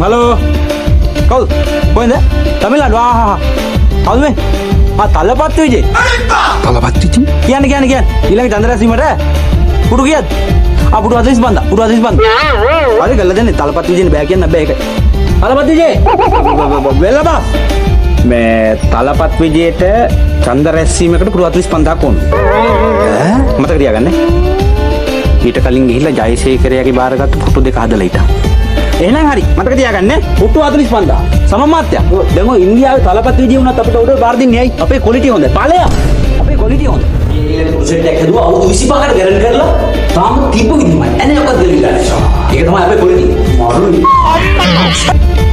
hello කවුද කොහෙන්ද තමිල්නාඩු කවුද මේ තලපත් විජේ තලපත් විජේ කියන්න ඊළඟ චන්ද්‍ර රැස්වීමට පුඩු කියත් පුඩු 45 හරි ගල්ලා දෙන්නේ තලපත් විජේනේ බෑ කියන්න බෑ ඒක තලපත් විජේ වෙලා බා මේ තලපත් විජේට චන්ද්‍ර රැස්වීමකට පුඩු 45ක් ඕන මතක තියාගන්න ඊට කලින් ගිහිල්ලා ජයසේකරයාගේ බාරගත්ත ෆොටෝ දෙක හදලා හිටා එහෙනම් හරි මතක තියාගන්න පුටු 45000 සම මාත්‍යා දැන් ඔය ඉන්දියාවේ තලපත් විජේ වුණත් අපිට උඩ බාර දෙන්නේ ඇයි අපේ ක්වොලිටි හොඳයි ඵලයක් අපේ ක්වොලිටි හොඳයි ඊළඟ ප්‍රොජෙක්ට් එක හදුවා අවුරුදු 25කට ගැරන්ටි කරලා තාම තිබ්බ විදිහමයි එන්නේ ඔක්කොත් දෙලිලා ඒක තමයි අපේ ක්වොලිටි මාරුයි